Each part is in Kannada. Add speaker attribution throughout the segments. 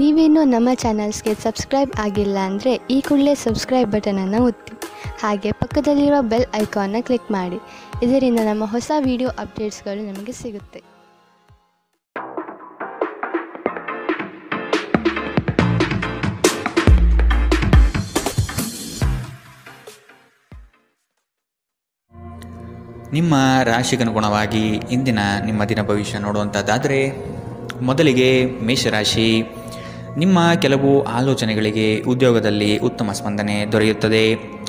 Speaker 1: ನೀವೇನೂ ನಮ್ಮ ಚಾನಲ್ಸ್ಗೆ ಸಬ್ಸ್ಕ್ರೈಬ್ ಆಗಿಲ್ಲ ಅಂದರೆ ಈ ಕೂಡಲೇ ಸಬ್ಸ್ಕ್ರೈಬ್ ಬಟನನ್ನು ಒತ್ತಿ. ಹಾಗೆ ಪಕ್ಕದಲ್ಲಿರುವ ಬೆಲ್ ಐಕಾನ್ನ ಕ್ಲಿಕ್ ಮಾಡಿ. ಇದರಿಂದ ನಮ್ಮ ಹೊಸ ವಿಡಿಯೋ ಅಪ್ಡೇಟ್ಸ್ಗಳು ನಿಮಗೆ ಸಿಗುತ್ತೆ.
Speaker 2: ನಿಮ್ಮ ರಾಶಿಗನುಗುಣವಾಗಿ ಇಂದಿನ ನಿಮ್ಮ ದಿನ ಭವಿಷ್ಯ ನೋಡುವಂಥದ್ದಾದರೆ, ಮೊದಲಿಗೆ ಮೇಷರಾಶಿ. ನಿಮ್ಮ ಕೆಲವು ಆಲೋಚನೆಗಳಿಗೆ ಉದ್ಯೋಗದಲ್ಲಿ ಉತ್ತಮ ಸ್ಪಂದನೆ ದೊರೆಯುತ್ತದೆ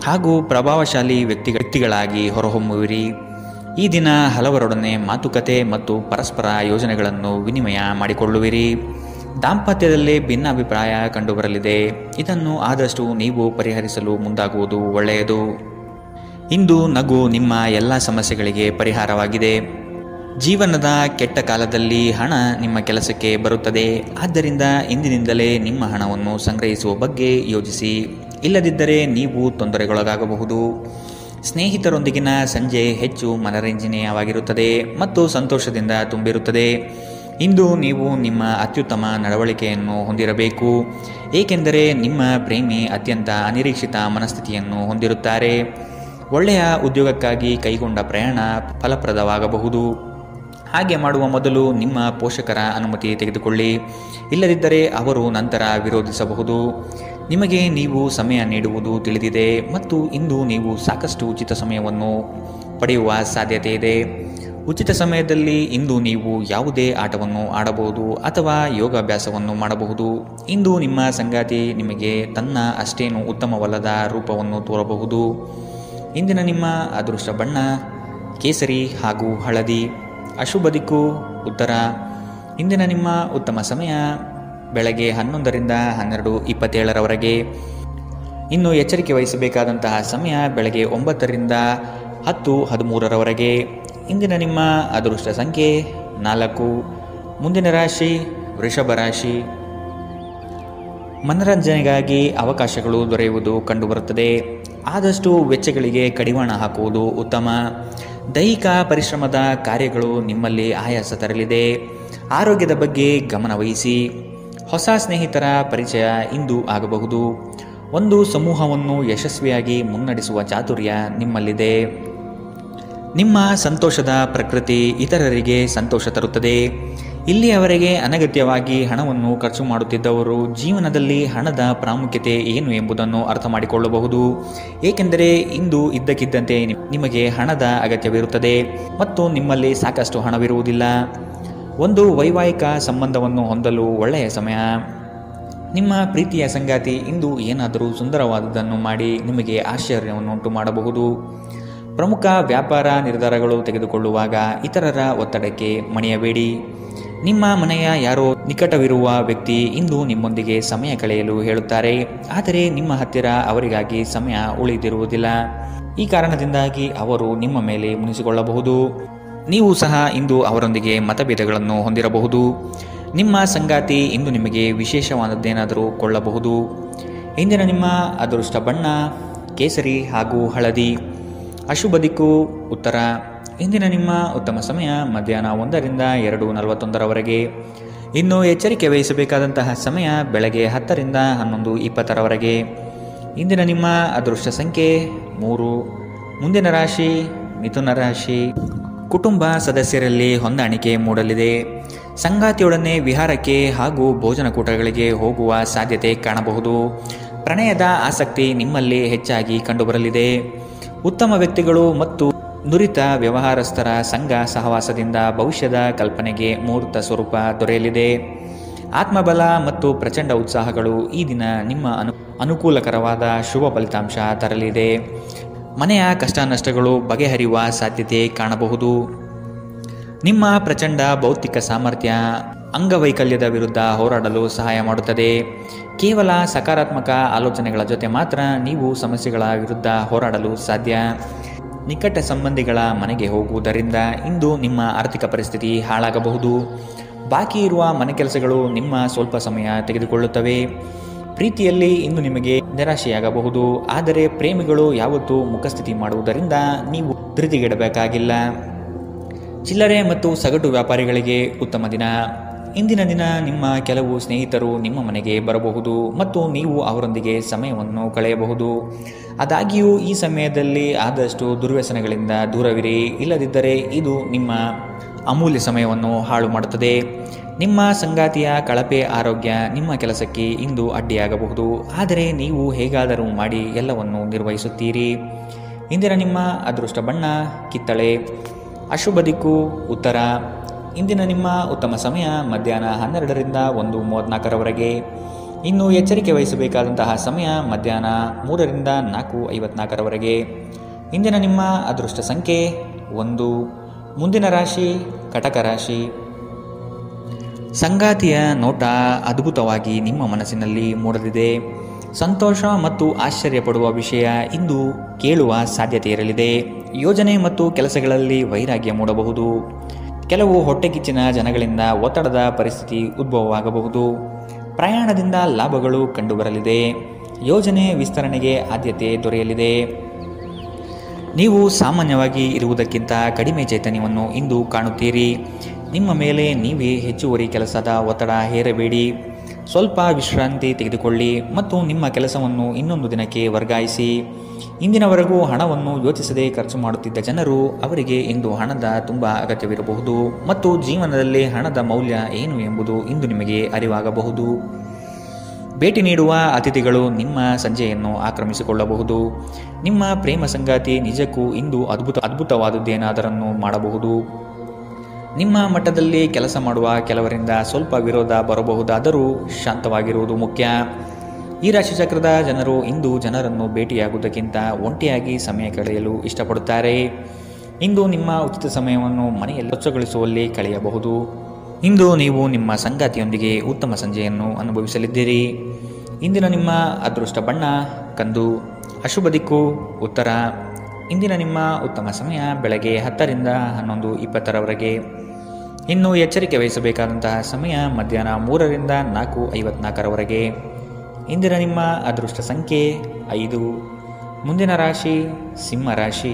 Speaker 2: ಹಾಗೂ ಪ್ರಭಾವಶಾಲಿ ವ್ಯಕ್ತಿಗಳಾಗಿ ಹೊರಹೊಮ್ಮುವಿರಿ. ಈ ದಿನ ಹಲವರೊಡನೆ ಮಾತುಕತೆ ಮತ್ತು ಪರಸ್ಪರ ಯೋಜನೆಗಳನ್ನು ವಿನಿಮಯ ಮಾಡಿಕೊಳ್ಳುವಿರಿ. ದಾಂಪತ್ಯದಲ್ಲೇ ಭಿನ್ನಾಭಿಪ್ರಾಯ ಕಂಡುಬರಲಿದೆ. ಇದನ್ನು ಆದಷ್ಟು ನೀವು ಪರಿಹರಿಸಲು ಮುಂದಾಗುವುದು ಒಳ್ಳೆಯದು. ಇಂದು ನಗು ನಿಮ್ಮ ಎಲ್ಲ ಸಮಸ್ಯೆಗಳಿಗೆ ಪರಿಹಾರವಾಗಿದೆ. ಜೀವನದ ಕೆಟ್ಟ ಕಾಲದಲ್ಲಿ ಹಣ ನಿಮ್ಮ ಕೆಲಸಕ್ಕೆ ಬರುತ್ತದೆ. ಆದ್ದರಿಂದ ಇಂದಿನಿಂದಲೇ ನಿಮ್ಮ ಹಣವನ್ನು ಸಂಗ್ರಹಿಸುವ ಬಗ್ಗೆ ಯೋಚಿಸಿ. ಇಲ್ಲದಿದ್ದರೆ ನೀವು ತೊಂದರೆಗೊಳಗಾಗಬಹುದು. ಸ್ನೇಹಿತರೊಂದಿಗಿನ ಸಂಜೆ ಹೆಚ್ಚು ಮನರಂಜನೀಯವಾಗಿರುತ್ತದೆ ಮತ್ತು ಸಂತೋಷದಿಂದ ತುಂಬಿರುತ್ತದೆ. ಇಂದು ನೀವು ನಿಮ್ಮ ಅತ್ಯುತ್ತಮ ನಡವಳಿಕೆಯನ್ನು ಹೊಂದಿರಬೇಕು, ಏಕೆಂದರೆ ನಿಮ್ಮ ಪ್ರೇಮಿ ಅತ್ಯಂತ ಅನಿರೀಕ್ಷಿತ ಮನಸ್ಥಿತಿಯನ್ನು ಹೊಂದಿರುತ್ತಾರೆ. ಒಳ್ಳೆಯ ಉದ್ಯೋಗಕ್ಕಾಗಿ ಕೈಗೊಂಡ ಪ್ರಯಾಣ ಫಲಪ್ರದವಾಗಬಹುದು. ಹಾಗೆ ಮಾಡುವ ಮೊದಲು ನಿಮ್ಮ ಪೋಷಕರ ಅನುಮತಿ ತೆಗೆದುಕೊಳ್ಳಿ. ಇಲ್ಲದಿದ್ದರೆ ಅವರು ನಂತರ ವಿರೋಧಿಸಬಹುದು. ನಿಮಗೆ ನೀವು ಸಮಯ ನೀಡುವುದು ತಿಳಿದಿದೆ ಮತ್ತು ಇಂದು ನೀವು ಸಾಕಷ್ಟು ಉಚಿತ ಸಮಯವನ್ನು ಪಡೆಯುವ ಸಾಧ್ಯತೆ ಇದೆ. ಉಚಿತ ಸಮಯದಲ್ಲಿ ಇಂದು ನೀವು ಯಾವುದೇ ಆಟವನ್ನು ಆಡಬಹುದು ಅಥವಾ ಯೋಗಾಭ್ಯಾಸವನ್ನು ಮಾಡಬಹುದು. ಇಂದು ನಿಮ್ಮ ಸಂಗಾತಿ ನಿಮಗೆ ತನ್ನ ಅಷ್ಟೇನು ಉತ್ತಮವಲ್ಲದ ರೂಪವನ್ನು ತೋರಬಹುದು. ಇಂದಿನ ನಿಮ್ಮ ಅದೃಷ್ಟ ಬಣ್ಣ ಕೇಸರಿ ಹಾಗೂ ಹಳದಿ. ಅಶುಭ ದಿಕ್ಕು ಉತ್ತರ. ಇಂದಿನ ನಿಮ್ಮ ಉತ್ತಮ ಸಮಯ ಬೆಳಗ್ಗೆ 11ರಿಂದ 12:27 ಇನ್ನು ಎಚ್ಚರಿಕೆ ವಹಿಸಬೇಕಾದಂತಹ ಸಮಯ ಬೆಳಗ್ಗೆ 9ರಿಂದ 10:13 ಇಂದಿನ ನಿಮ್ಮ ಅದೃಷ್ಟ ಸಂಖ್ಯೆ 4. ಮುಂದಿನ ರಾಶಿ ವೃಷಭ ರಾಶಿ. ಮನರಂಜನೆಗಾಗಿ ಅವಕಾಶಗಳು ದೊರೆಯುವುದು ಕಂಡುಬರುತ್ತದೆ. ಆದಷ್ಟು ವೆಚ್ಚಗಳಿಗೆ ಕಡಿವಾಣ ಹಾಕುವುದು ಉತ್ತಮ. ದೈಹಿಕ ಪರಿಶ್ರಮದ ಕಾರ್ಯಗಳು ನಿಮ್ಮಲ್ಲಿ ಆಯಾಸ ತರಲಿದೆ. ಆರೋಗ್ಯದ ಬಗ್ಗೆ ಗಮನವಹಿಸಿ. ಹೊಸ ಸ್ನೇಹಿತರ ಪರಿಚಯ ಇಂದು ಆಗಬಹುದು. ಒಂದು ಸಮೂಹವನ್ನು ಯಶಸ್ವಿಯಾಗಿ ಮುನ್ನಡೆಸುವ ಚಾತುರ್ಯ ನಿಮ್ಮಲ್ಲಿದೆ. ನಿಮ್ಮ ಸಂತೋಷದ ಪ್ರಕೃತಿ ಇತರರಿಗೆ ಸಂತೋಷ ತರುತ್ತದೆ. ಇಲ್ಲಿಯವರೆಗೆ ಅನಗತ್ಯವಾಗಿ ಹಣವನ್ನು ಖರ್ಚು ಮಾಡುತ್ತಿದ್ದವರು ಜೀವನದಲ್ಲಿ ಹಣದ ಪ್ರಾಮುಖ್ಯತೆ ಏನು ಎಂಬುದನ್ನು ಅರ್ಥ ಮಾಡಿಕೊಳ್ಳಬಹುದು. ಏಕೆಂದರೆ ಇಂದು ಇದ್ದಕ್ಕಿದ್ದಂತೆ ನಿಮಗೆ ಹಣದ ಅಗತ್ಯವಿರುತ್ತದೆ ಮತ್ತು ನಿಮ್ಮಲ್ಲಿ ಸಾಕಷ್ಟು ಹಣವಿರುವುದಿಲ್ಲ. ಒಂದು ವೈವಾಹಿಕ ಸಂಬಂಧವನ್ನು ಹೊಂದಲು ಒಳ್ಳೆಯ ಸಮಯ. ನಿಮ್ಮ ಪ್ರೀತಿಯ ಸಂಗಾತಿ ಇಂದು ಏನಾದರೂ ಸುಂದರವಾದುದನ್ನು ಮಾಡಿ ನಿಮಗೆ ಆಶ್ಚರ್ಯವನ್ನುಂಟು ಮಾಡಬಹುದು. ಪ್ರಮುಖ ವ್ಯಾಪಾರ ನಿರ್ಧಾರಗಳು ತೆಗೆದುಕೊಳ್ಳುವಾಗ ಇತರರ ಒತ್ತಡಕ್ಕೆ ಮಣಿಯಬೇಡಿ. ನಿಮ್ಮ ಮನೆಯ ಯಾರೋ ನಿಕಟವಿರುವ ವ್ಯಕ್ತಿ ಇಂದು ನಿಮ್ಮೊಂದಿಗೆ ಸಮಯ ಕಳೆಯಲು ಹೇಳುತ್ತಾರೆ, ಆದರೆ ನಿಮ್ಮ ಹತ್ತಿರ ಅವರಿಗಾಗಿ ಸಮಯ ಉಳಿದಿರುವುದಿಲ್ಲ. ಈ ಕಾರಣದಿಂದಾಗಿ ಅವರು ನಿಮ್ಮ ಮೇಲೆ ಮುನಿಸಿಕೊಳ್ಳಬಹುದು. ನೀವು ಸಹ ಇಂದು ಅವರೊಂದಿಗೆ ಮತಭೇದಗಳನ್ನು ಹೊಂದಿರಬಹುದು. ನಿಮ್ಮ ಸಂಗಾತಿ ಇಂದು ನಿಮಗೆ ವಿಶೇಷವಾದದ್ದೇನಾದರೂ ಕೊಳ್ಳಬಹುದು. ಇಂದಿನ ನಿಮ್ಮ ಅದೃಷ್ಟ ಬಣ್ಣ ಕೇಸರಿ ಹಾಗೂ ಹಳದಿ. ಅಶುಭ ದಿಕ್ಕು ಉತ್ತರ. ಇಂದಿನ ನಿಮ್ಮ ಉತ್ತಮ ಸಮಯ ಮಧ್ಯಾಹ್ನ 1ರಿಂದ 2:41 ಇನ್ನು ಎಚ್ಚರಿಕೆ ವಹಿಸಬೇಕಾದಂತಹ ಸಮಯ ಬೆಳಗ್ಗೆ 10ರಿಂದ 11:20 ಇಂದಿನ ನಿಮ್ಮ ಅದೃಷ್ಟ ಸಂಖ್ಯೆ 3. ಮುಂದಿನ ರಾಶಿ ಮಿಥುನ ರಾಶಿ. ಕುಟುಂಬ ಸದಸ್ಯರಲ್ಲಿ ಹೊಂದಾಣಿಕೆ ಮೂಡಲಿದೆ. ಸಂಗಾತಿಯೊಡನೆ ವಿಹಾರಕ್ಕೆ ಹಾಗೂ ಭೋಜನಕೂಟಗಳಿಗೆ ಹೋಗುವ ಸಾಧ್ಯತೆ ಕಾಣಬಹುದು. ಪ್ರಣಯದ ಆಸಕ್ತಿ ನಿಮ್ಮಲ್ಲಿ ಹೆಚ್ಚಾಗಿ ಕಂಡುಬರಲಿದೆ. ಉತ್ತಮ ವ್ಯಕ್ತಿಗಳು ಮತ್ತು ನುರಿತ ವ್ಯವಹಾರಸ್ಥರ ಸಂಘ ಸಹವಾಸದಿಂದ ಭವಿಷ್ಯದ ಕಲ್ಪನೆಗೆ ಮೂರ್ತ ಸ್ವರೂಪ ದೊರೆಯಲಿದೆ. ಆತ್ಮಬಲ ಮತ್ತು ಪ್ರಚಂಡ ಉತ್ಸಾಹಗಳು ಈ ದಿನ ನಿಮ್ಮ ಅನುಕೂಲಕರವಾದ ಶುಭ ಫಲಿತಾಂಶ ತರಲಿದೆ. ಮನೆಯ ಕಷ್ಟ ನಷ್ಟಗಳು ಬಗೆಹರಿಯುವ ಸಾಧ್ಯತೆ ಕಾಣಬಹುದು. ನಿಮ್ಮ ಪ್ರಚಂಡ ಭೌತಿಕ ಸಾಮರ್ಥ್ಯ ಅಂಗವೈಕಲ್ಯದ ವಿರುದ್ಧ ಹೋರಾಡಲು ಸಹಾಯ ಮಾಡುತ್ತದೆ. ಕೇವಲ ಸಕಾರಾತ್ಮಕ ಆಲೋಚನೆಗಳ ಜೊತೆ ಮಾತ್ರ ನೀವು ಸಮಸ್ಯೆಗಳ ವಿರುದ್ಧ ಹೋರಾಡಲು ಸಾಧ್ಯ. ನಿಕಟ ಸಂಬಂಧಿಗಳ ಮನೆಗೆ ಹೋಗುವುದರಿಂದ ಇಂದು ನಿಮ್ಮ ಆರ್ಥಿಕ ಪರಿಸ್ಥಿತಿ ಹಾಳಾಗಬಹುದು. ಬಾಕಿ ಇರುವ ಮನೆ ಕೆಲಸಗಳು ನಿಮ್ಮ ಸ್ವಲ್ಪ ಸಮಯ ತೆಗೆದುಕೊಳ್ಳುತ್ತವೆ. ಪ್ರೀತಿಯಲ್ಲಿ ಇಂದು ನಿಮಗೆ ನಿರಾಶೆಯಾಗಬಹುದು. ಆದರೆ ಪ್ರೇಮಿಗಳು ಯಾವತ್ತೂ ಮುಖಸ್ಥಿತಿ ಮಾಡುವುದರಿಂದ ನೀವು ಧೃತಿಗೆಡಬೇಕಾಗಿಲ್ಲ. ಚಿಲ್ಲರೆ ಮತ್ತು ಸಗಟು ವ್ಯಾಪಾರಿಗಳಿಗೆ ಉತ್ತಮ ದಿನ. ಇಂದಿನ ದಿನ ನಿಮ್ಮ ಕೆಲವು ಸ್ನೇಹಿತರು ನಿಮ್ಮ ಮನೆಗೆ ಬರಬಹುದು ಮತ್ತು ನೀವು ಅವರೊಂದಿಗೆ ಸಮಯವನ್ನು ಕಳೆಯಬಹುದು. ಆದಾಗ್ಯೂ ಈ ಸಮಯದಲ್ಲಿ ಆದಷ್ಟು ದುರ್ವ್ಯಸನಗಳಿಂದ ದೂರವಿರಿ, ಇಲ್ಲದಿದ್ದರೆ ಇದು ನಿಮ್ಮ ಅಮೂಲ್ಯ ಸಮಯವನ್ನು ಹಾಳು ಮಾಡುತ್ತದೆ. ನಿಮ್ಮ ಸಂಗಾತಿಯ ಕಳಪೆ ಆರೋಗ್ಯ ನಿಮ್ಮ ಕೆಲಸಕ್ಕೆ ಇಂದು ಅಡ್ಡಿಯಾಗಬಹುದು, ಆದರೆ ನೀವು ಹೇಗಾದರೂ ಮಾಡಿ ಎಲ್ಲವನ್ನು ನಿರ್ವಹಿಸುತ್ತೀರಿ. ಇಂದಿನ ನಿಮ್ಮ ಅದೃಷ್ಟ ಬಣ್ಣ ಕಿತ್ತಳೆ. ಅಶುಭ ದಿಕ್ಕು ಉತ್ತರ. ಇಂದಿನ ನಿಮ್ಮ ಉತ್ತಮ ಸಮಯ ಮಧ್ಯಾಹ್ನ 12ರಿಂದ 1:34ರವರೆಗೆ. ಇನ್ನು ಎಚ್ಚರಿಕೆ ವಹಿಸಬೇಕಾದಂತಹ ಸಮಯ ಮಧ್ಯಾಹ್ನ 3ರಿಂದ 4:54ರವರೆಗೆ. ಇಂದಿನ ನಿಮ್ಮ ಅದೃಷ್ಟ ಸಂಖ್ಯೆ 1. ಮುಂದಿನ ರಾಶಿ ಕಟಕ ರಾಶಿ. ಸಂಗಾತಿಯ ನೋಟ ಅದ್ಭುತವಾಗಿ ನಿಮ್ಮ ಮನಸ್ಸಿನಲ್ಲಿ ಮೂಡಲಿದೆ. ಸಂತೋಷ ಮತ್ತು ಆಶ್ಚರ್ಯಪಡುವ ವಿಷಯ ಇಂದು ಕೇಳುವ ಸಾಧ್ಯತೆ ಇರಲಿದೆ. ಯೋಜನೆ ಮತ್ತು ಕೆಲಸಗಳಲ್ಲಿ ವೈರಾಗ್ಯ ಮೂಡಬಹುದು. ಕೆಲವು ಹೊಟ್ಟೆಕಿಚ್ಚಿನ ಜನಗಳಿಂದ ಒತ್ತಡದ ಪರಿಸ್ಥಿತಿ ಉದ್ಭವವಾಗಬಹುದು. ಪ್ರಯಾಣದಿಂದ ಲಾಭಗಳು ಕಂಡುಬರಲಿದೆ. ಯೋಜನೆ ವಿಸ್ತರಣೆಗೆ ಆದ್ಯತೆ ದೊರೆಯಲಿದೆ. ನೀವು ಸಾಮಾನ್ಯವಾಗಿ ಇರುವುದಕ್ಕಿಂತ ಕಡಿಮೆ ಚೈತನ್ಯವನ್ನು ಇಂದು ಕಾಣುತ್ತೀರಿ. ನಿಮ್ಮ ಮೇಲೆ ನೀವೇ ಹೆಚ್ಚುವರಿ ಕೆಲಸದ ಒತ್ತಡ ಹೇರಬೇಡಿ. ಸ್ವಲ್ಪ ವಿಶ್ರಾಂತಿ ತೆಗೆದುಕೊಳ್ಳಿ ಮತ್ತು ನಿಮ್ಮ ಕೆಲಸವನ್ನು ಇನ್ನೊಂದು ದಿನಕ್ಕೆ ವರ್ಗಾಯಿಸಿ. ಇಂದಿನವರೆಗೂ ಹಣವನ್ನು ಯೋಚಿಸದೆ ಖರ್ಚು ಮಾಡುತ್ತಿದ್ದ ಜನರು ಅವರಿಗೆ ಇಂದು ಹಣದ ತುಂಬ ಅಗತ್ಯವಿರಬಹುದು ಮತ್ತು ಜೀವನದಲ್ಲಿ ಹಣದ ಮೌಲ್ಯ ಏನು ಎಂಬುದು ಇಂದು ನಿಮಗೆ ಅರಿವಾಗಬಹುದು. ಭೇಟಿ ನೀಡುವ ಅತಿಥಿಗಳು ನಿಮ್ಮ ಸಂಜೆಯನ್ನು ಆಕ್ರಮಿಸಿಕೊಳ್ಳಬಹುದು. ನಿಮ್ಮ ಪ್ರೇಮ ಸಂಗಾತಿ ನಿಜಕ್ಕೂ ಇಂದು ಅದ್ಭುತವಾದದ್ದೇನಾದರನ್ನು ಮಾಡಬಹುದು. ನಿಮ್ಮ ಮಟ್ಟದಲ್ಲಿ ಕೆಲಸ ಮಾಡುವ ಕೆಲವರಿಂದ ಸ್ವಲ್ಪ ವಿರೋಧ ಬರಬಹುದಾದರೂ ಶಾಂತವಾಗಿರುವುದು ಮುಖ್ಯ. ಈ ರಾಶಿಚಕ್ರದ ಜನರು ಇಂದು ಜನರನ್ನು ಭೇಟಿಯಾಗುವುದಕ್ಕಿಂತ ಒಂಟಿಯಾಗಿ ಸಮಯ ಕಳೆಯಲು ಇಷ್ಟಪಡುತ್ತಾರೆ. ಇಂದು ನಿಮ್ಮ ಉಚಿತ ಸಮಯವನ್ನು ಮನೆಯಲ್ಲಿ ಸ್ವಚ್ಛಗೊಳಿಸುವಲ್ಲಿ ಕಳೆಯಬಹುದು. ಇಂದು ನೀವು ನಿಮ್ಮ ಸಂಗಾತಿಯೊಂದಿಗೆ ಉತ್ತಮ ಸಂಜೆಯನ್ನು ಅನುಭವಿಸಲಿದ್ದೀರಿ. ಇಂದಿನ ನಿಮ್ಮ ಅದೃಷ್ಟ ಬಣ್ಣ ಕಂದು. ಅಶುಭ ದಿಕ್ಕು ಉತ್ತರ. ಇಂದಿನ ನಿಮ್ಮ ಉತ್ತಮ ಸಮಯ ಬೆಳಗ್ಗೆ 10ರಿಂದ 11:20ರವರೆಗೆ. ಇನ್ನು ಎಚ್ಚರಿಕೆ ವಹಿಸಬೇಕಾದಂತಹ ಸಮಯ ಮಧ್ಯಾಹ್ನ 3ರಿಂದ 4:54ರವರೆಗೆ. ಇಂದಿನ ನಿಮ್ಮ ಅದೃಷ್ಟ ಸಂಖ್ಯೆ 5. ಮುಂದಿನ ರಾಶಿ ಸಿಂಹ ರಾಶಿ.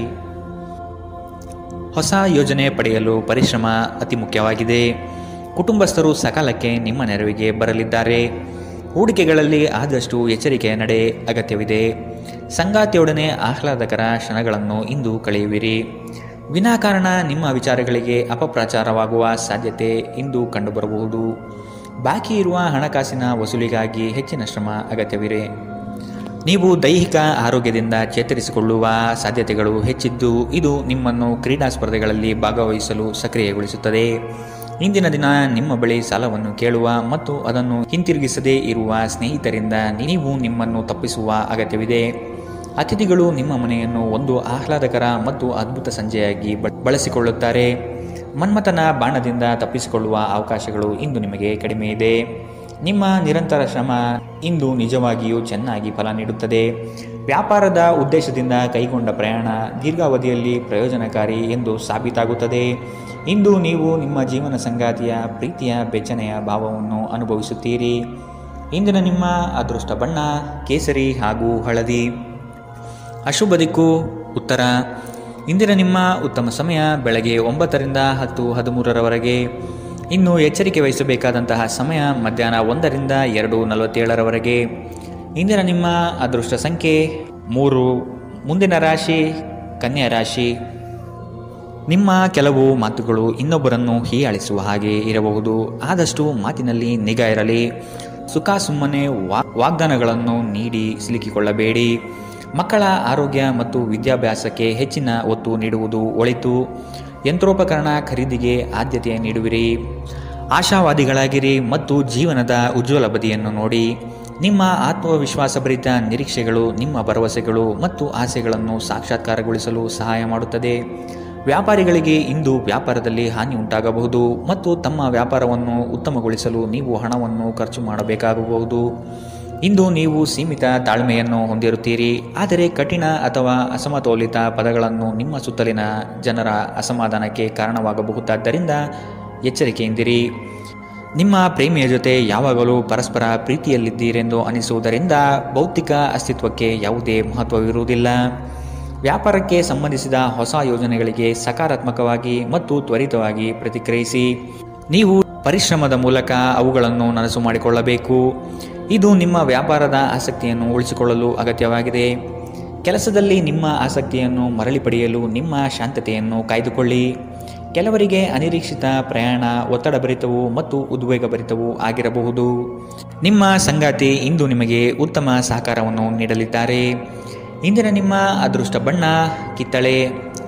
Speaker 2: ಹೊಸ ಯೋಜನೆ ಪಡೆಯಲು ಪರಿಶ್ರಮ ಅತಿ ಮುಖ್ಯವಾಗಿದೆ. ಕುಟುಂಬಸ್ಥರು ಸಕಾಲಕ್ಕೆ ನಿಮ್ಮ ನೆರವಿಗೆ ಬರಲಿದ್ದಾರೆ. ಹೂಡಿಕೆಗಳಲ್ಲಿ ಆದಷ್ಟು ಎಚ್ಚರಿಕೆಯ ನಡೆ ಅಗತ್ಯವಿದೆ. ಸಂಗಾತಿಯೊಡನೆ ಆಹ್ಲಾದಕರ ಕ್ಷಣಗಳನ್ನು ಇಂದು ಕಳೆಯುವಿರಿ. ವಿನಾಕಾರಣ ನಿಮ್ಮ ವಿಚಾರಗಳಿಗೆ ಅಪಪ್ರಚಾರವಾಗುವ ಸಾಧ್ಯತೆ ಇಂದು ಕಂಡುಬರಬಹುದು. ಬಾಕಿ ಇರುವ ಹಣಕಾಸಿನ ವಸೂಲಿಗಾಗಿ ಹೆಚ್ಚಿನ ಶ್ರಮ ಅಗತ್ಯವಿದೆ. ನೀವು ದೈಹಿಕ ಆರೋಗ್ಯದಿಂದ ಚೇತರಿಸಿಕೊಳ್ಳುವ ಸಾಧ್ಯತೆಗಳು ಹೆಚ್ಚಿದ್ದು ಇದು ನಿಮ್ಮನ್ನು ಕ್ರೀಡಾ ಸ್ಪರ್ಧೆಗಳಲ್ಲಿ ಭಾಗವಹಿಸಲು ಸಕ್ರಿಯಗೊಳಿಸುತ್ತದೆ. ಇಂದಿನ ದಿನ ನಿಮ್ಮ ಬಳಿ ಸಾಲವನ್ನು ಕೇಳುವ ಮತ್ತು ಅದನ್ನು ಹಿಂತಿರುಗಿಸದೇ ಇರುವ ಸ್ನೇಹಿತರಿಂದ ನೀವು ನಿಮ್ಮನ್ನು ತಪ್ಪಿಸುವ ಅಗತ್ಯವಿದೆ. ಅತಿಥಿಗಳು ನಿಮ್ಮ ಮನೆಯನ್ನು ಒಂದು ಆಹ್ಲಾದಕರ ಮತ್ತು ಅದ್ಭುತ ಸಂಜೆಯಾಗಿ ಬಳಸಿಕೊಳ್ಳುತ್ತಾರೆ. ಮನ್ಮಥನ ಬಾಣದಿಂದ ತಪ್ಪಿಸಿಕೊಳ್ಳುವ ಅವಕಾಶಗಳು ಇಂದು ನಿಮಗೆ ಕಡಿಮೆ ಇದೆ. ನಿಮ್ಮ ನಿರಂತರ ಶ್ರಮ ಇಂದು ನಿಜವಾಗಿಯೂ ಚೆನ್ನಾಗಿ ಫಲ ನೀಡುತ್ತದೆ. ವ್ಯಾಪಾರದ ಉದ್ದೇಶದಿಂದ ಕೈಗೊಂಡ ಪ್ರಯಾಣ ದೀರ್ಘಾವಧಿಯಲ್ಲಿ ಪ್ರಯೋಜನಕಾರಿ ಎಂದು ಸಾಬೀತಾಗುತ್ತದೆ. ಇಂದು ನೀವು ನಿಮ್ಮ ಜೀವನ ಸಂಗಾತಿಯ ಪ್ರೀತಿಯ ಬೆಚ್ಚನೆಯ ಭಾವವನ್ನು ಅನುಭವಿಸುತ್ತೀರಿ. ಇಂದಿನ ನಿಮ್ಮ ಅದೃಷ್ಟ ಬಣ್ಣ ಕೇಸರಿ ಹಾಗೂ ಹಳದಿ. ಅಶುಭ ದಿಕ್ಕು ಉತ್ತರ. ಇಂದಿನ ನಿಮ್ಮ ಉತ್ತಮ ಸಮಯ ಬೆಳಗ್ಗೆ 9ರಿಂದ 10:13ರವರೆಗೆ. ಇನ್ನು ಎಚ್ಚರಿಕೆ ವಹಿಸಬೇಕಾದಂತಹ ಸಮಯ ಮಧ್ಯಾಹ್ನ 1ರಿಂದ 2:47ರವರೆಗೆ. ಇಂದಿನ ನಿಮ್ಮ ಅದೃಷ್ಟ ಸಂಖ್ಯೆ 3. ಮುಂದಿನ ರಾಶಿ ಕನ್ಯಾ ರಾಶಿ. ನಿಮ್ಮ ಕೆಲವು ಮಾತುಗಳು ಇನ್ನೊಬ್ಬರನ್ನು ಹೀಯಾಳಿಸುವ ಹಾಗೆ ಇರಬಹುದು. ಆದಷ್ಟು ಮಾತಿನಲ್ಲಿ ನಿಗಾ ಇರಲಿ. ಸುಖ ಸುಮ್ಮನೆ ವಾಗ್ದಾನಗಳನ್ನು ನೀಡಿ ಸಿಲುಕಿಕೊಳ್ಳಬೇಡಿ. ಮಕ್ಕಳ ಆರೋಗ್ಯ ಮತ್ತು ವಿದ್ಯಾಭ್ಯಾಸಕ್ಕೆ ಹೆಚ್ಚಿನ ಒತ್ತು ನೀಡುವುದು ಒಳಿತು. ಯಂತ್ರೋಪಕರಣ ಖರೀದಿಗೆ ಆದ್ಯತೆ ನೀಡುವಿರಿ. ಆಶಾವಾದಿಗಳಾಗಿರಿ ಮತ್ತು ಜೀವನದ ಉಜ್ವಲ ಬದಿಯನ್ನು ನೋಡಿ. ನಿಮ್ಮ ಆತ್ಮವಿಶ್ವಾಸಭರಿತ ನಿರೀಕ್ಷೆಗಳು ನಿಮ್ಮ ಭರವಸೆಗಳು ಮತ್ತು ಆಸೆಗಳನ್ನು ಸಾಕ್ಷಾತ್ಕಾರಗೊಳಿಸಲು ಸಹಾಯ ಮಾಡುತ್ತದೆ. ವ್ಯಾಪಾರಿಗಳಿಗೆ ಇಂದು ವ್ಯಾಪಾರದಲ್ಲಿ ಹಾನಿ ಉಂಟಾಗಬಹುದು ಮತ್ತು ತಮ್ಮ ವ್ಯಾಪಾರವನ್ನು ಉತ್ತಮಗೊಳಿಸಲು ನೀವು ಹಣವನ್ನು ಖರ್ಚು ಮಾಡಬೇಕಾಗಬಹುದು. ಇಂದು ನೀವು ಸೀಮಿತ ತಾಳ್ಮೆಯನ್ನು ಹೊಂದಿರುತ್ತೀರಿ, ಆದರೆ ಕಠಿಣ ಅಥವಾ ಅಸಮತೋಲಿತ ಪದಗಳನ್ನು ನಿಮ್ಮ ಸುತ್ತಲಿನ ಜನರ ಅಸಮಾಧಾನಕ್ಕೆ ಕಾರಣವಾಗಬಹುದಾದ್ದರಿಂದ ಎಚ್ಚರಿಕೆಯಿಂದಿರಿ. ನಿಮ್ಮ ಪ್ರೇಮಿಯ ಜೊತೆ ಯಾವಾಗಲೂ ಪರಸ್ಪರ ಪ್ರೀತಿಯಲ್ಲಿದ್ದೀರೆಂದು ಅನಿಸುವುದರಿಂದ ಭೌತಿಕ ಅಸ್ತಿತ್ವಕ್ಕೆ ಯಾವುದೇ ಮಹತ್ವವಿರುವುದಿಲ್ಲ. ವ್ಯಾಪಾರಕ್ಕೆ ಸಂಬಂಧಿಸಿದ ಹೊಸ ಯೋಜನೆಗಳಿಗೆ ಸಕಾರಾತ್ಮಕವಾಗಿ ಮತ್ತು ತ್ವರಿತವಾಗಿ ಪ್ರತಿಕ್ರಿಯಿಸಿ. ನೀವು ಪರಿಶ್ರಮದ ಮೂಲಕ ಅವುಗಳನ್ನು ನನಸು ಮಾಡಿಕೊಳ್ಳಬೇಕು. ಇದು ನಿಮ್ಮ ವ್ಯಾಪಾರದ ಆಸಕ್ತಿಯನ್ನು ಉಳಿಸಿಕೊಳ್ಳಲು ಅಗತ್ಯವಾಗಿದೆ. ಕೆಲಸದಲ್ಲಿ ನಿಮ್ಮ ಆಸಕ್ತಿಯನ್ನು ಮರಳಿ ಪಡೆಯಲು ನಿಮ್ಮ ಶಾಂತತೆಯನ್ನು ಕಾಯ್ದುಕೊಳ್ಳಿ. ಕೆಲವರಿಗೆ ಅನಿರೀಕ್ಷಿತ ಪ್ರಯಾಣ ಒತ್ತಡಭರಿತವೂ ಮತ್ತು ಉದ್ವೇಗಭರಿತವೂ ಆಗಿರಬಹುದು. ನಿಮ್ಮ ಸಂಗಾತಿ ಇಂದು ನಿಮಗೆ ಉತ್ತಮ ಸಹಕಾರವನ್ನು ನೀಡಲಿದ್ದಾರೆ. ಇಂದಿನ ನಿಮ್ಮ ಅದೃಷ್ಟ ಬಣ್ಣ ಕಿತ್ತಳೆ.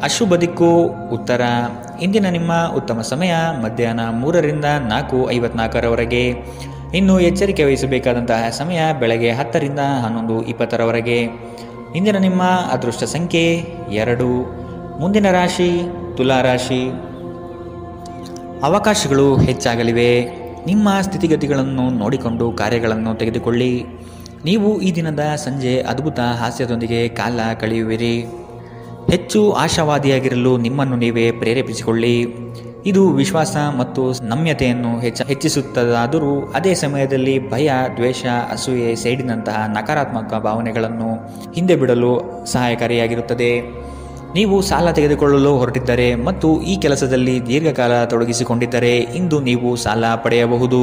Speaker 2: ಅಶುಭ ದಿಕ್ಕು ಉತ್ತರ. ಇಂದಿನ ನಿಮ್ಮ ಉತ್ತಮ ಸಮಯ ಮಧ್ಯಾಹ್ನ 3ರಿಂದ 4:54ರವರೆಗೆ. ಇನ್ನು ಎಚ್ಚರಿಕೆ ವಹಿಸಬೇಕಾದಂತಹ ಸಮಯ ಬೆಳಗ್ಗೆ 10ರಿಂದ 11:20ರವರೆಗೆ. ಇಂದಿನ ನಿಮ್ಮ ಅದೃಷ್ಟ ಸಂಖ್ಯೆ 2. ಮುಂದಿನ ರಾಶಿ ತುಲಾ ರಾಶಿ. ಅವಕಾಶಗಳು ಹೆಚ್ಚಾಗಲಿವೆ. ನಿಮ್ಮ ಸ್ಥಿತಿಗತಿಗಳನ್ನು ನೋಡಿಕೊಂಡು ಕಾರ್ಯಗಳನ್ನು ತೆಗೆದುಕೊಳ್ಳಿ. ನೀವು ಈ ದಿನದ ಸಂಜೆ ಅದ್ಭುತ ಹಾಸ್ಯದೊಂದಿಗೆ ಕಾಲ ಕಳೆಯುವಿರಿ. ಹೆಚ್ಚು ಆಶಾವಾದಿಯಾಗಿರಲು ನಿಮ್ಮನ್ನು ನೀವೇ ಪ್ರೇರೇಪಿಸಿಕೊಳ್ಳಿ. ಇದು ವಿಶ್ವಾಸ ಮತ್ತು ನಮ್ಯತೆಯನ್ನು ಹೆಚ್ಚಿಸುತ್ತದಾದರೂ ಅದೇ ಸಮಯದಲ್ಲಿ ಭಯ, ದ್ವೇಷ, ಅಸೂಯೆ, ಸೇಡಿನಂತಹ ನಕಾರಾತ್ಮಕ ಭಾವನೆಗಳನ್ನು ಹಿಂದೆ ಬಿಡಲು ಸಹಾಯಕಾರಿಯಾಗಿರುತ್ತದೆ. ನೀವು ಸಾಲ ತೆಗೆದುಕೊಳ್ಳಲು ಹೊರಟಿದ್ದರೆ ಮತ್ತು ಈ ಕೆಲಸದಲ್ಲಿ ದೀರ್ಘಕಾಲ ತೊಡಗಿಸಿಕೊಂಡಿದ್ದರೆ ಇಂದು ನೀವು ಸಾಲ ಪಡೆಯಬಹುದು.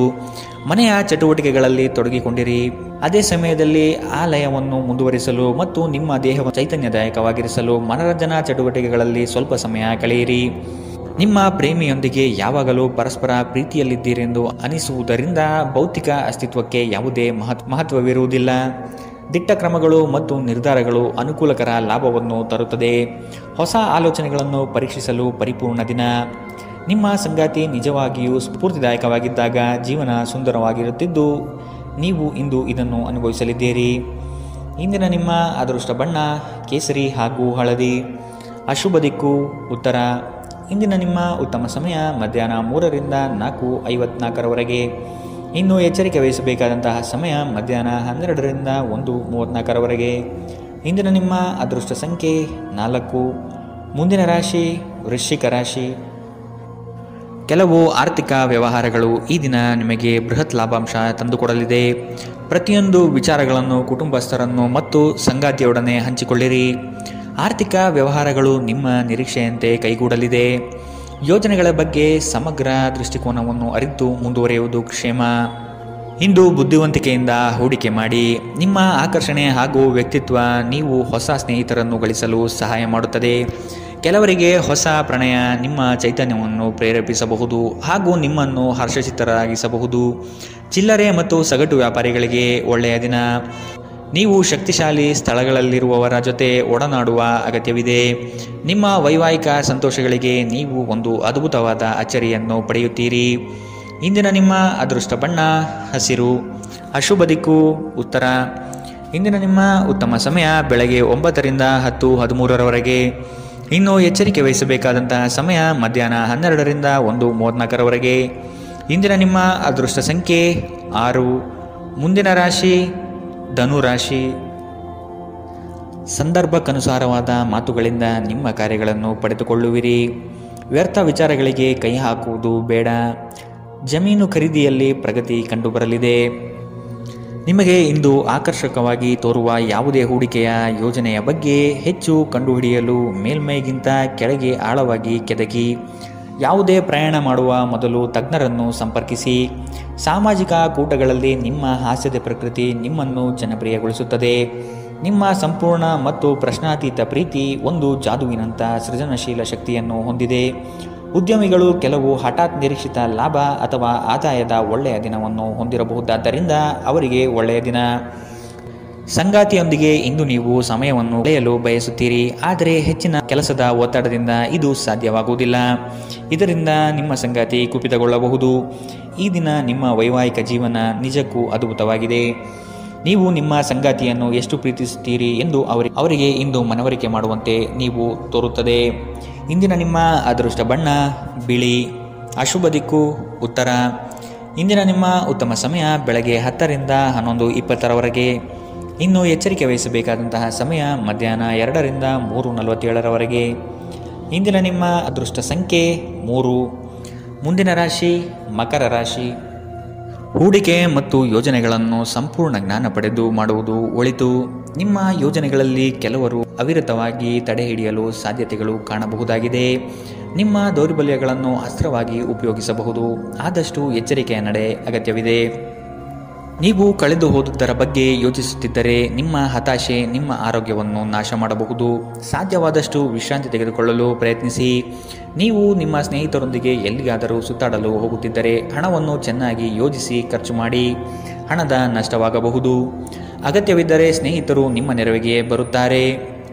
Speaker 2: ಮನೆಯ ಚಟುವಟಿಕೆಗಳಲ್ಲಿ ತೊಡಗಿಕೊಂಡಿರಿ. ಅದೇ ಸಮಯದಲ್ಲಿ ಆ ಲಯವನ್ನು ಮುಂದುವರಿಸಲು ಮತ್ತು ನಿಮ್ಮ ದೇಹವನ್ನು ಚೈತನ್ಯದಾಯಕವಾಗಿರಿಸಲು ಮನರಂಜನಾ ಚಟುವಟಿಕೆಗಳಲ್ಲಿ ಸ್ವಲ್ಪ ಸಮಯ ಕಳೆಯಿರಿ. ನಿಮ್ಮ ಪ್ರೇಮಿಯೊಂದಿಗೆ ಯಾವಾಗಲೂ ಪರಸ್ಪರ ಪ್ರೀತಿಯಲ್ಲಿದ್ದೀರೆಂದು ಅನಿಸುವುದರಿಂದ ಭೌತಿಕ ಅಸ್ತಿತ್ವಕ್ಕೆ ಯಾವುದೇ ಮಹತ್ವವಿರುವುದಿಲ್ಲ. ದಿಟ್ಟ ಕ್ರಮಗಳು ಮತ್ತು ನಿರ್ಧಾರಗಳು ಅನುಕೂಲಕರ ಲಾಭವನ್ನು ತರುತ್ತದೆ. ಹೊಸ ಆಲೋಚನೆಗಳನ್ನು ಪರೀಕ್ಷಿಸಲು ಪರಿಪೂರ್ಣ ದಿನ. ನಿಮ್ಮ ಸಂಗಾತಿ ನಿಜವಾಗಿಯೂ ಸ್ಫೂರ್ತಿದಾಯಕವಾಗಿದ್ದಾಗ ಜೀವನ ಸುಂದರವಾಗಿರುತ್ತಿದ್ದು ನೀವು ಇಂದು ಇದನ್ನು ಅನುಭವಿಸಲಿದ್ದೀರಿ. ಇಂದಿನ ನಿಮ್ಮ ಅದೃಷ್ಟ ಬಣ್ಣ ಕೇಸರಿ ಹಾಗೂ ಹಳದಿ. ಅಶುಭ ದಿಕ್ಕು ಉತ್ತರ. ಇಂದಿನ ನಿಮ್ಮ ಉತ್ತಮ ಸಮಯ ಮಧ್ಯಾಹ್ನ 3ರಿಂದ 4:54ರವರೆಗೆ. ಇನ್ನು ಎಚ್ಚರಿಕೆ ವಹಿಸಬೇಕಾದಂತಹ ಸಮಯ ಮಧ್ಯಾಹ್ನ 12ರಿಂದ 1:34ರವರೆಗೆ. ಇಂದಿನ ನಿಮ್ಮ ಅದೃಷ್ಟ ಸಂಖ್ಯೆ 4. ಮುಂದಿನ ರಾಶಿ ವೃಶ್ಚಿಕ ರಾಶಿ. ಕೆಲವು ಆರ್ಥಿಕ ವ್ಯವಹಾರಗಳು ಈ ದಿನ ನಿಮಗೆ ಬೃಹತ್ ಲಾಭಾಂಶ ತಂದುಕೊಡಲಿದೆ. ಪ್ರತಿಯೊಂದು ವಿಚಾರಗಳನ್ನು ಕುಟುಂಬಸ್ಥರನ್ನು ಮತ್ತು ಸಂಗಾತಿಯೊಡನೆ ಹಂಚಿಕೊಳ್ಳಿರಿ. ಆರ್ಥಿಕ ವ್ಯವಹಾರಗಳು ನಿಮ್ಮ ನಿರೀಕ್ಷೆಯಂತೆ ಕೈಗೂಡಲಿದೆ. ಯೋಜನೆಗಳ ಬಗ್ಗೆ ಸಮಗ್ರ ದೃಷ್ಟಿಕೋನವನ್ನು ಅರಿತು ಮುಂದುವರಿಯುವುದು ಕ್ಷೇಮ. ಇಂದು ಬುದ್ಧಿವಂತಿಕೆಯಿಂದ ಹೂಡಿಕೆ ಮಾಡಿ. ನಿಮ್ಮ ಆಕರ್ಷಣೆ ಹಾಗೂ ವ್ಯಕ್ತಿತ್ವ ನೀವು ಹೊಸ ಸ್ನೇಹಿತರನ್ನು ಗಳಿಸಲು ಸಹಾಯ ಮಾಡುತ್ತದೆ. ಕೆಲವರಿಗೆ ಹೊಸ ಪ್ರಣಯ ನಿಮ್ಮ ಚೈತನ್ಯವನ್ನು ಪ್ರೇರೇಪಿಸಬಹುದು ಹಾಗೂ ನಿಮ್ಮನ್ನು ಹರ್ಷಚಿತ್ತರಾಗಿಸಬಹುದು. ಚಿಲ್ಲರೆ ಮತ್ತು ಸಗಟು ವ್ಯಾಪಾರಿಗಳಿಗೆ ಒಳ್ಳೆಯ ದಿನ. ನೀವು ಶಕ್ತಿಶಾಲಿ ಸ್ಥಳಗಳಲ್ಲಿರುವವರ ಜೊತೆ ಒಡನಾಡುವ ಅಗತ್ಯವಿದೆ. ನಿಮ್ಮ ವೈವಾಹಿಕ ಸಂತೋಷಗಳಿಗೆ ನೀವು ಒಂದು ಅದ್ಭುತವಾದ ಅಚ್ಚರಿಯನ್ನು ಪಡೆಯುತ್ತೀರಿ. ಇಂದಿನ ನಿಮ್ಮ ಅದೃಷ್ಟ ಬಣ್ಣ ಹಸಿರು. ಅಶುಭ ದಿಕ್ಕು ಉತ್ತರ. ಇಂದಿನ ನಿಮ್ಮ ಉತ್ತಮ ಸಮಯ ಬೆಳಗ್ಗೆ 9ರಿಂದ 10:13ರವರೆಗೆ. ಇನ್ನು ಎಚ್ಚರಿಕೆ ವಹಿಸಬೇಕಾದಂತಹ ಸಮಯ ಮಧ್ಯಾಹ್ನ 12ರಿಂದ 1:34ರವರೆಗೆ. ಇಂದಿನ ನಿಮ್ಮ ಅದೃಷ್ಟ ಸಂಖ್ಯೆ 6. ಮುಂದಿನ ರಾಶಿ ಧನು ರಾಶಿ. ಸಂದರ್ಭಕ್ಕನುಸಾರವಾದ ಮಾತುಗಳಿಂದ ನಿಮ್ಮ ಕಾರ್ಯಗಳನ್ನು ಪಡೆದುಕೊಳ್ಳುವಿರಿ. ವ್ಯರ್ಥ ವಿಚಾರಗಳಿಗೆ ಕೈ ಹಾಕುವುದು ಬೇಡ. ಜಮೀನು ಖರೀದಿಯಲ್ಲಿ ಪ್ರಗತಿ ಕಂಡುಬರಲಿದೆ. ನಿಮಗೆ ಇಂದು ಆಕರ್ಷಕವಾಗಿ ತೋರುವ ಯಾವುದೇ ಹೂಡಿಕೆಯ ಯೋಜನೆಯ ಬಗ್ಗೆ ಹೆಚ್ಚು ಕಂಡುಹಿಡಿಯಲು ಮೇಲ್ಮೈಗಿಂತ ಕೆಳಗೆ ಆಳವಾಗಿ ಕೆದಕಿ. ಯಾವುದೇ ಪ್ರಯಾಣ ಮಾಡುವ ಮೊದಲು ತಜ್ಞರನ್ನು ಸಂಪರ್ಕಿಸಿ. ಸಾಮಾಜಿಕ ಕೂಟಗಳಲ್ಲಿ ನಿಮ್ಮ ಹಾಸ್ಯದ ಪ್ರಕೃತಿ ನಿಮ್ಮನ್ನು ಜನಪ್ರಿಯಗೊಳಿಸುತ್ತದೆ. ನಿಮ್ಮ ಸಂಪೂರ್ಣ ಮತ್ತು ಪ್ರಶ್ನಾತೀತ ಪ್ರೀತಿ ಒಂದು ಜಾದುವಿನಂಥ ಸೃಜನಶೀಲ ಶಕ್ತಿಯನ್ನು ಹೊಂದಿದೆ. ಉದ್ಯಮಿಗಳು ಕೆಲವು ಹಠಾತ್ ನಿರೀಕ್ಷಿತ ಲಾಭ ಅಥವಾ ಆದಾಯದ ಒಳ್ಳೆಯ ದಿನವನ್ನು ಹೊಂದಿರಬಹುದಾದ್ದರಿಂದ ಅವರಿಗೆ ಒಳ್ಳೆಯ ದಿನ. ಸಂಗಾತಿಯೊಂದಿಗೆ ಇಂದು ನೀವು ಸಮಯವನ್ನು ಕಳೆಯಲು ಬಯಸುತ್ತೀರಿ, ಆದರೆ ಹೆಚ್ಚಿನ ಕೆಲಸದ ಒತ್ತಡದಿಂದ ಇದು ಸಾಧ್ಯವಾಗುವುದಿಲ್ಲ. ಇದರಿಂದ ನಿಮ್ಮ ಸಂಗಾತಿ ಕುಪಿತಗೊಳ್ಳಬಹುದು. ಈ ದಿನ ನಿಮ್ಮ ವೈವಾಹಿಕ ಜೀವನ ನಿಜಕ್ಕೂ ಅದ್ಭುತವಾಗಿದೆ. ನೀವು ನಿಮ್ಮ ಸಂಗಾತಿಯನ್ನು ಎಷ್ಟು ಪ್ರೀತಿಸುತ್ತೀರಿ ಎಂದು ಅವರಿಗೆ ಇಂದು ಮನವರಿಕೆ ಮಾಡುವಂತೆ ನೀವು ತೋರುತ್ತದೆ. ಇಂದಿನ ನಿಮ್ಮ ಅದೃಷ್ಟ ಬಣ್ಣ ಬಿಳಿ. ಅಶುಭ ದಿಕ್ಕು ಉತ್ತರ. ಇಂದಿನ ನಿಮ್ಮ ಉತ್ತಮ ಸಮಯ ಬೆಳಗ್ಗೆ 10ರಿಂದ 11:20ರವರೆಗೆ. ಇನ್ನು ಎಚ್ಚರಿಕೆ ವಹಿಸಬೇಕಾದಂತಹ ಸಮಯ ಮಧ್ಯಾಹ್ನ 2ರಿಂದ 3:47ರವರೆಗೆ. ಇಂದಿನ ನಿಮ್ಮ ಅದೃಷ್ಟ ಸಂಖ್ಯೆ 3. ಮುಂದಿನ ರಾಶಿ ಮಕರ ರಾಶಿ. ಹೂಡಿಕೆ ಮತ್ತು ಯೋಜನೆಗಳನ್ನು ಸಂಪೂರ್ಣ ಜ್ಞಾನ ಪಡೆದು ಮಾಡುವುದು ಒಳಿತು. ನಿಮ್ಮ ಯೋಜನೆಗಳಲ್ಲಿ ಕೆಲವರು ಅವಿರತವಾಗಿ ತಡೆ ಹಿಡಿಯಲು ಸಾಧ್ಯತೆಗಳು ಕಾಣಬಹುದಾಗಿದೆ. ನಿಮ್ಮ ದೌರ್ಬಲ್ಯಗಳನ್ನು ಅಸ್ತ್ರವಾಗಿ ಉಪಯೋಗಿಸಬಹುದು. ಆದಷ್ಟು ಎಚ್ಚರಿಕೆಯ ನಡೆ ಅಗತ್ಯವಿದೆ. ನೀವು ಕಳೆದು ಹೋದುದರ ಬಗ್ಗೆ ಯೋಚಿಸುತ್ತಿದ್ದರೆ ನಿಮ್ಮ ಹತಾಶೆ ನಿಮ್ಮ ಆರೋಗ್ಯವನ್ನು ನಾಶ ಮಾಡಬಹುದು. ಸಾಧ್ಯವಾದಷ್ಟು ವಿಶ್ರಾಂತಿ ತೆಗೆದುಕೊಳ್ಳಲು ಪ್ರಯತ್ನಿಸಿ. ನೀವು ನಿಮ್ಮ ಸ್ನೇಹಿತರೊಂದಿಗೆ ಎಲ್ಲಿಗಾದರೂ ಸುತ್ತಾಡಲು ಹೋಗುತ್ತಿದ್ದರೆ ಹಣವನ್ನು ಚೆನ್ನಾಗಿ ಯೋಜಿಸಿ ಖರ್ಚು ಮಾಡಿ. ಹಣದ ನಷ್ಟವಾಗಬಹುದು. ಅಗತ್ಯವಿದ್ದರೆ ಸ್ನೇಹಿತರು ನಿಮ್ಮ ನೆರವಿಗೆ ಬರುತ್ತಾರೆ.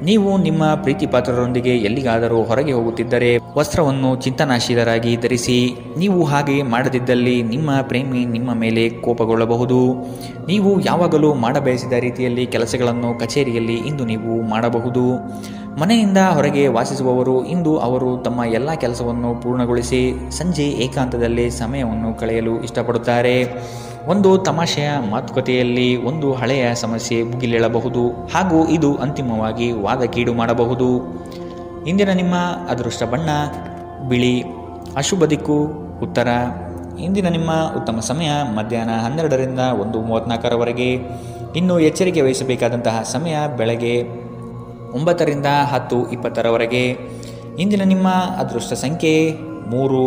Speaker 2: ನೀವು ನಿಮ್ಮ ಪ್ರೀತಿ ಪಾತ್ರರೊಂದಿಗೆ ಎಲ್ಲಿಗಾದರೂ ಹೊರಗೆ ಹೋಗುತ್ತಿದ್ದರೆ ವಸ್ತ್ರವನ್ನು ಚಿಂತನಾಶೀಲರಾಗಿ ಧರಿಸಿ. ನೀವು ಹಾಗೆ ಮಾಡದಿದ್ದಲ್ಲಿ ನಿಮ್ಮ ಪ್ರೇಮಿ ನಿಮ್ಮ ಮೇಲೆ ಕೋಪಗೊಳ್ಳಬಹುದು. ನೀವು ಯಾವಾಗಲೂ ಮಾಡಬಯಸಿದ ರೀತಿಯಲ್ಲಿ ಕೆಲಸಗಳನ್ನು ಕಚೇರಿಯಲ್ಲಿ ಇಂದು ನೀವು ಮಾಡಬಹುದು. ಮನೆಯಿಂದ ಹೊರಗೆ ವಾಸಿಸುವವರು ಇಂದು ಅವರು ತಮ್ಮ ಎಲ್ಲ ಕೆಲಸವನ್ನು ಪೂರ್ಣಗೊಳಿಸಿ ಸಂಜೆ ಏಕಾಂತದಲ್ಲಿ ಸಮಯವನ್ನು ಕಳೆಯಲು ಇಷ್ಟಪಡುತ್ತಾರೆ. ಒಂದು ತಮಾಷೆಯ ಮಾತುಕತೆಯಲ್ಲಿ ಒಂದು ಹಳೆಯ ಸಮಸ್ಯೆ ಭುಗಿಲೇಳಬಹುದು ಹಾಗೂ ಇದು ಅಂತಿಮವಾಗಿ ವಾದಕೀಡು ಮಾಡಬಹುದು. ಇಂದಿನ ನಿಮ್ಮ ಅದೃಷ್ಟ ಬಣ್ಣ ಬಿಳಿ. ಅಶುಭ ದಿಕ್ಕು ಉತ್ತರ. ಇಂದಿನ ನಿಮ್ಮ ಉತ್ತಮ ಸಮಯ ಮಧ್ಯಾಹ್ನ 12ರಿಂದ 1:34ರವರೆಗೆ. ಇನ್ನು ಎಚ್ಚರಿಕೆ ವಹಿಸಬೇಕಾದಂತಹ ಸಮಯ ಬೆಳಗ್ಗೆ 9ರಿಂದ 10:20ರವರೆಗೆ. ಇಂದಿನ ನಿಮ್ಮ ಅದೃಷ್ಟ ಸಂಖ್ಯೆ 3.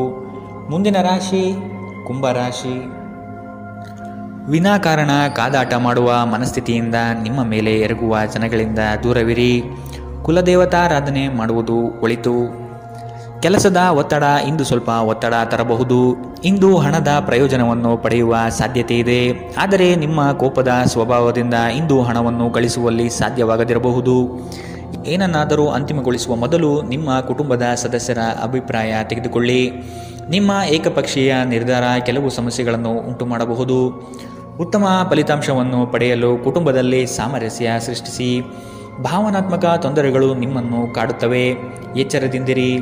Speaker 2: ಮುಂದಿನ ರಾಶಿ ಕುಂಭರಾಶಿ. ವಿನಾಕಾರಣ ಕಾದಾಟ ಮಾಡುವ ಮನಸ್ಥಿತಿಯಿಂದ ನಿಮ್ಮ ಮೇಲೆ ಎರಗುವ ಜನಗಳಿಂದ ದೂರವಿರಿ. ಕುಲದೇವತಾರಾಧನೆ ಮಾಡುವುದು ಒಳಿತು. ಕೆಲಸದ ಒತ್ತಡ ಇಂದು ಸ್ವಲ್ಪ ಒತ್ತಡ ತರಬಹುದು. ಇಂದು ಹಣದ ಪ್ರಯೋಜನವನ್ನು ಪಡೆಯುವ ಸಾಧ್ಯತೆ ಇದೆ. ಆದರೆ ನಿಮ್ಮ ಕೋಪದ ಸ್ವಭಾವದಿಂದ ಇಂದು ಹಣವನ್ನು ಗಳಿಸುವಲ್ಲಿ ಸಾಧ್ಯವಾಗದಿರಬಹುದು. ಏನನ್ನಾದರೂ ಅಂತಿಮಗೊಳಿಸುವ ಮೊದಲು ನಿಮ್ಮ ಕುಟುಂಬದ ಸದಸ್ಯರ ಅಭಿಪ್ರಾಯ ತೆಗೆದುಕೊಳ್ಳಿ. ನಿಮ್ಮ ಏಕಪಕ್ಷೀಯ ನಿರ್ಧಾರ ಕೆಲವು ಸಮಸ್ಯೆಗಳನ್ನು ಉಂಟು ಮಾಡಬಹುದು. ಉತ್ತಮ ಫಲಿತಾಂಶವನ್ನು ಪಡೆಯಲು ಕುಟುಂಬದಲ್ಲಿ ಸಾಮರಸ್ಯ ಸೃಷ್ಟಿಸಿ. ಭಾವನಾತ್ಮಕ ತೊಂದರೆಗಳು ನಿಮ್ಮನ್ನು ಕಾಡುತ್ತವೆ. ಎಚ್ಚರದಿಂದಿರಿ.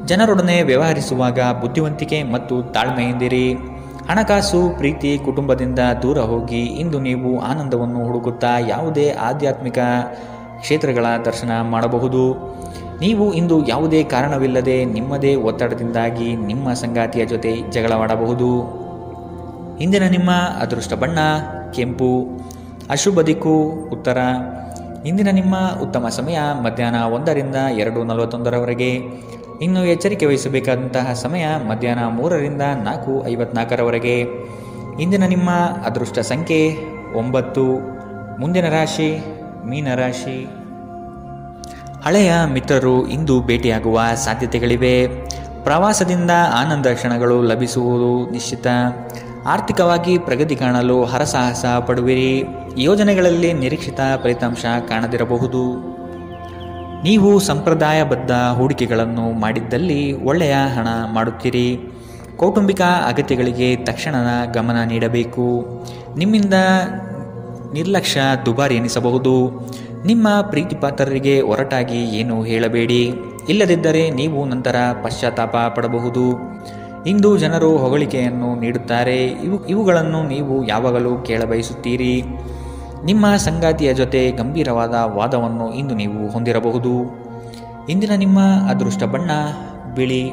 Speaker 2: ಜನರೊಡನೆ ವ್ಯವಹರಿಸುವಾಗ ಬುದ್ಧಿವಂತಿಕೆ ಮತ್ತು ತಾಳ್ಮೆಯಿಂದಿರಿ. ಹಣಕಾಸು ಪ್ರೀತಿ ಕುಟುಂಬದಿಂದ ದೂರ ಹೋಗಿ ಇಂದು ನೀವು ಆನಂದವನ್ನು ಹುಡುಕುತ್ತಾ ಯಾವುದೇ ಆಧ್ಯಾತ್ಮಿಕ ಕ್ಷೇತ್ರಗಳ ದರ್ಶನ ಮಾಡಬಹುದು. ನೀವು ಇಂದು ಯಾವುದೇ ಕಾರಣವಿಲ್ಲದೆ ನಿಮ್ಮದೇ ಒತ್ತಡದಿಂದಾಗಿ ನಿಮ್ಮ ಸಂಗಾತಿಯ ಜೊತೆ ಜಗಳವಾಡಬಹುದು. ಇಂದಿನ ನಿಮ್ಮ ಅದೃಷ್ಟ ಬಣ್ಣ ಕೆಂಪು. ಅಶುಭ ದಿಕ್ಕು ಉತ್ತರ. ಇಂದಿನ ನಿಮ್ಮ ಉತ್ತಮ ಸಮಯ ಮಧ್ಯಾಹ್ನ 1ರಿಂದ 2:41ರವರೆಗೆ. ಇನ್ನು ಎಚ್ಚರಿಕೆ ವಹಿಸಬೇಕಾದಂತಹ ಸಮಯ ಮಧ್ಯಾಹ್ನ 3ರಿಂದ 4:54ರವರೆಗೆ. ಇಂದಿನ ನಿಮ್ಮ ಅದೃಷ್ಟ ಸಂಖ್ಯೆ 9. ಮುಂದಿನ ರಾಶಿ ಮೀನರಾಶಿ. ಹಳೆಯ ಮಿತ್ರರು ಇಂದು ಭೇಟಿಯಾಗುವ ಸಾಧ್ಯತೆಗಳಿವೆ. ಪ್ರವಾಸದಿಂದ ಆನಂದ ಕ್ಷಣಗಳು ಲಭಿಸುವುದು ನಿಶ್ಚಿತ. ಆರ್ಥಿಕವಾಗಿ ಪ್ರಗತಿ ಕಾಣಲು ಹರಸಾಹಸ ಪಡುವಿರಿ. ಯೋಜನೆಗಳಲ್ಲಿ ನಿರೀಕ್ಷಿತ ಫಲಿತಾಂಶ ಕಾಣದಿರಬಹುದು. ನೀವು ಸಂಪ್ರದಾಯಬದ್ಧ ಹೂಡಿಕೆಗಳನ್ನು ಮಾಡಿದ್ದಲ್ಲಿ ಒಳ್ಳೆಯ ಹಣ ಮಾಡುತ್ತೀರಿ. ಕೌಟುಂಬಿಕ ಅಗತ್ಯಗಳಿಗೆ ತಕ್ಷಣದ ಗಮನ ನೀಡಬೇಕು. ನಿಮ್ಮಿಂದ ನಿರ್ಲಕ್ಷ್ಯ ದುಬಾರಿ ಎನಿಸಬಹುದು. ನಿಮ್ಮ ಪ್ರೀತಿಪಾತ್ರರಿಗೆ ಒರಟಾಗಿ ಏನು ಹೇಳಬೇಡಿ. ಇಲ್ಲದಿದ್ದರೆ ನೀವು ನಂತರ ಪಶ್ಚಾತ್ತಾಪ ಪಡಬಹುದು. ಇಂದು ಜನರು ಹೊಗಳಿಕೆಯನ್ನು ನೀಡುತ್ತಾರೆ. ಇವುಗಳನ್ನು ನೀವು ಯಾವಾಗಲೂ ಕೇಳಬಯಸುತ್ತೀರಿ. ನಿಮ್ಮ ಸಂಗಾತಿಯ ಜೊತೆ ಗಂಭೀರವಾದ ವಾದವನ್ನು ಇಂದು ನೀವು ಹೊಂದಿರಬಹುದು. ಇಂದಿನ ನಿಮ್ಮ ಅದೃಷ್ಟ ಬಣ್ಣ ಬಿಳಿ.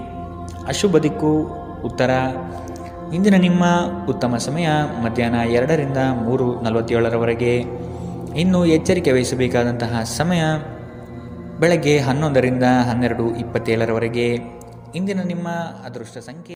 Speaker 2: ಅಶುಭ ದಿಕ್ಕು ಉತ್ತರ. ಇಂದಿನ ನಿಮ್ಮ ಉತ್ತಮ ಸಮಯ ಮಧ್ಯಾಹ್ನ 2ರಿಂದ 3:47ರವರೆಗೆ. ಇನ್ನು ಎಚ್ಚರಿಕೆ ವಹಿಸಬೇಕಾದಂತಹ ಸಮಯ ಬೆಳಗ್ಗೆ 11ರಿಂದ 12:27ರವರೆಗೆ. ಇಂದಿನ ನಿಮ್ಮ ಅದೃಷ್ಟ ಸಂಖ್ಯೆ